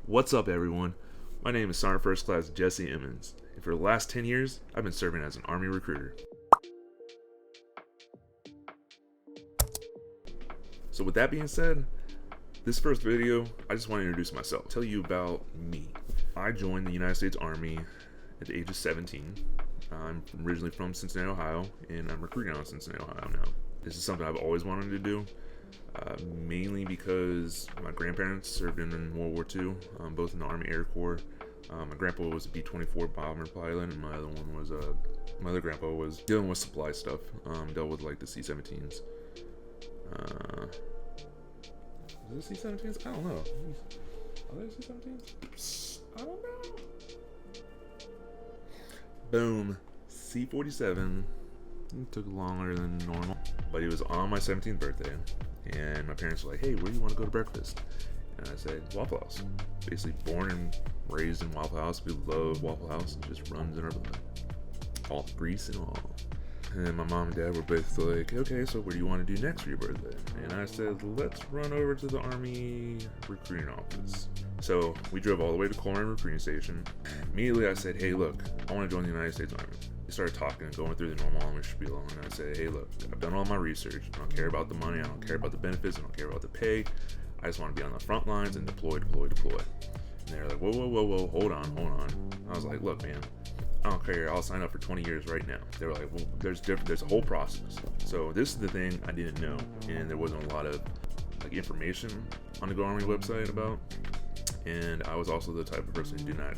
What's up, everyone? My name is Sergeant First Class Jesse Emmons, and for the last 10 years, I've been serving as an Army recruiter. So with that being said, this first video, I just want to introduce myself, tell you about me. I joined the United States Army at the age of 17. I'm originally from Cincinnati, Ohio, and I'm recruiting out of Cincinnati, Ohio now. This is something I've always wanted to do. Mainly because my grandparents served in World War II, both in the Army Air Corps. My grandpa was a B-24 bomber pilot, and my other grandpa was dealing with supply stuff, dealt with like the C-17s. Is it C-17s? I don't know. Are there C-17s? I don't know. Boom. C-47. It took longer than normal, but it was on my 17th birthday. And my parents were like, hey, where do you want to go to breakfast? And I said, Waffle House. Basically born and raised in Waffle House. We love Waffle House. It just runs in our blood. All the grease and all. And then my mom and dad were basically like, okay, so what do you want to do next for your birthday? And I said, let's run over to the Army recruiting office. So we drove all the way to Coleman recruiting station. Immediately I said, hey, look, I want to join the United States Army. We started talking and going through the normal Army spiel, and I said, hey, look, I've done all my research. I don't care about the money. I don't care about the benefits. I don't care about the pay. I just want to be on the front lines and deploy. And they're like, whoa, hold on. I was like, look, man, I don't care. I'll sign up for 20 years right now. They were like, well, there's a whole process. So this is the thing I didn't know, and there wasn't a lot of like information on the Go Army website about. And I was also the type of person who did not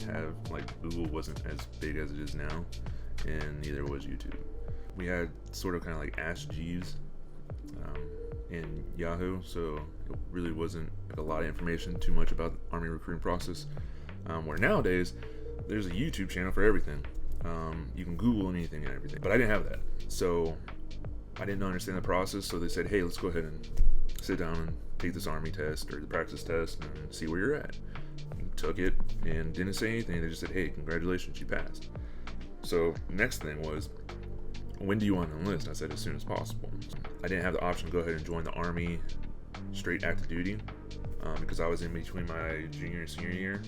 have, like, Google wasn't as big as it is now, and neither was YouTube. We had sort of kind of like Ask Jeeves in Yahoo, so it really wasn't like a lot of information too much about the Army recruiting process. Where nowadays, there's a YouTube channel for everything. You can Google anything and everything, but I didn't have that. So I didn't understand the process, so they said, hey, let's go ahead and sit down and take this Army test or the practice test and see where you're at. Took it and didn't say anything. They just said, hey, congratulations, you passed. So next thing was, when do you want to enlist? I said, as soon as possible. I didn't have the option to go ahead and join the Army straight active duty because I was in between my junior and senior year.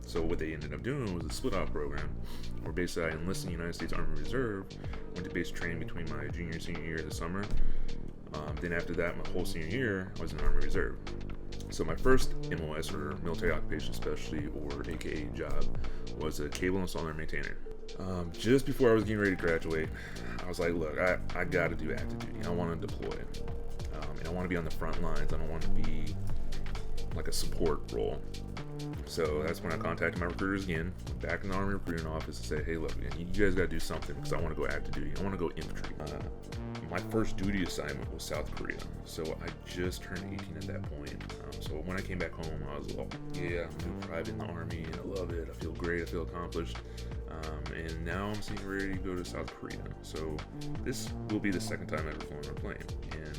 So what they ended up doing was a split out program where basically I enlisted in the United States Army Reserve, went to basic training between my junior and senior year of the summer. Then after that, my whole senior year, I was in the Army Reserve. So my first MOS, or Military Occupation Specialty, or AKA job, was a cable installer and maintainer. Just before I was getting ready to graduate, I was like, look, I gotta do active duty. I want to deploy. And I want to be on the front lines. I don't want to be like a support role. So that's when I contacted my recruiters again, went back in the Army recruiting office and said, hey, look, man, you guys got to do something because I want to go active duty. I want to go infantry. My first duty assignment was South Korea. So I just turned 18 at that point. So when I came back home, I was like, yeah, I'm a new private in the Army. And I love it. I feel great. I feel accomplished. And now I'm sitting ready to go to South Korea. So this will be the second time I've ever flown on a plane. And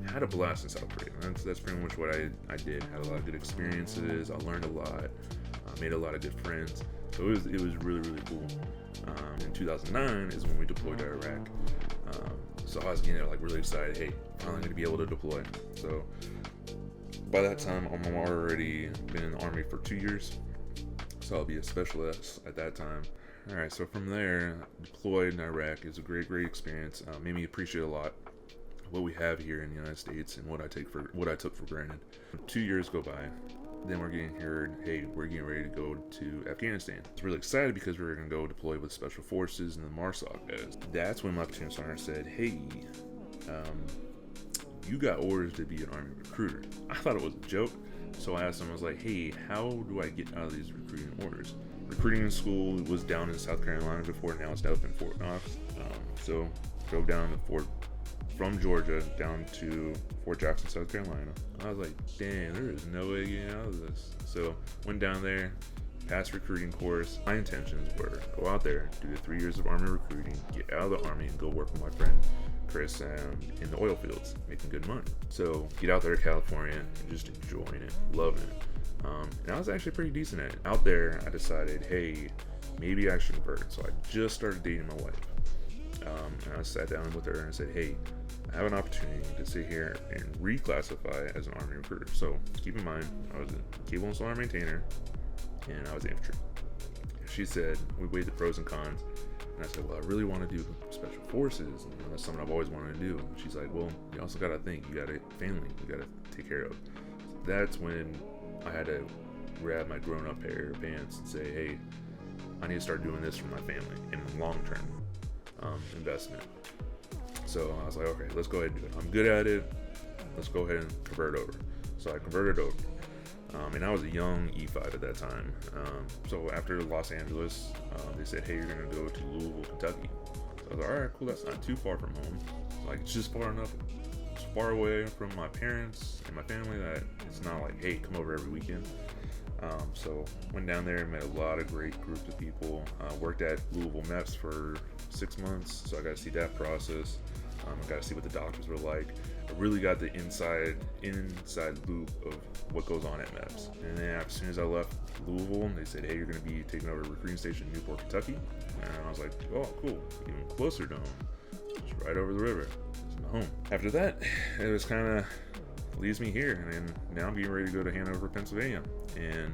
I had a blast in South Korea. That's pretty much what I did. Had a lot of good experiences. I learned a lot. I made a lot of good friends. So it was really, really cool. In 2009 is when we deployed to Iraq. So I was getting like really excited. Hey, finally going to be able to deploy. So by that time, I'm already been in the Army for 2 years. So I'll be a specialist at that time. All right. So from there, deployed in Iraq. It was a great experience. Made me appreciate a lot what we have here in the United States and what I took for granted. 2 years go by. Then we're getting heard, hey, we're getting ready to go to Afghanistan. I was really excited because we were going to go deploy with Special Forces and the MARSOC guys. That's when my platoon sergeant said, hey, you got orders to be an Army recruiter. I thought it was a joke. So I asked him, I was like, hey, how do I get out of these recruiting orders? Recruiting in school was down in South Carolina before, now it's up in Fort Knox. So drove down to from Georgia down to Fort Jackson, South Carolina. I was like, damn, there is no way getting out of this. So went down there, passed recruiting course. My intentions were go out there, do the 3 years of Army recruiting, get out of the Army and go work with my friend Chris in the oil fields, making good money. So get out there to California and just enjoying it, loving it. And I was actually pretty decent at it. Out there, I decided, hey, maybe I should convert. So I just started dating my wife. And I sat down with her and said, hey, I have an opportunity to sit here and reclassify as an Army recruiter. So keep in mind, I was a cable installer maintainer, and I was infantry. She said, we weighed the pros and cons, and I said, well, I really want to do special forces, and that's something I've always wanted to do. And she's like, well, you also got to think, you got a family you got to take care of. So that's when I had to grab my grown-up pair of pants and say, hey, I need to start doing this for my family in the long-term investment. So I was like, okay, let's go ahead and do it. I'm good at it. Let's go ahead and convert over. So I converted over. And I was a young E5 at that time. So after Los Angeles, they said, hey, you're going to go to Louisville, Kentucky. So I was like, all right, cool. That's not too far from home. Like, it's just far enough, it's far away from my parents and my family that it's not like, hey, come over every weekend. So went down there and met a lot of great groups of people. Worked at Louisville MEPS for 6 months, so I got to see that process. I got to see what the doctors were like. I really got the inside loop of what goes on at MEPS. And then as soon as I left Louisville, they said, hey, you're going to be taking over a recruiting station in Newport, Kentucky. And I was like, oh, cool, even closer to home. Just right over the river. It's my home. After that, it was kind of leaves me here, and now I'm getting ready to go to Hanover, Pennsylvania, and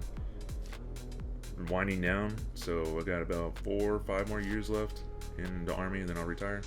winding down. So I got about 4 or 5 more years left in the Army, and then I'll retire.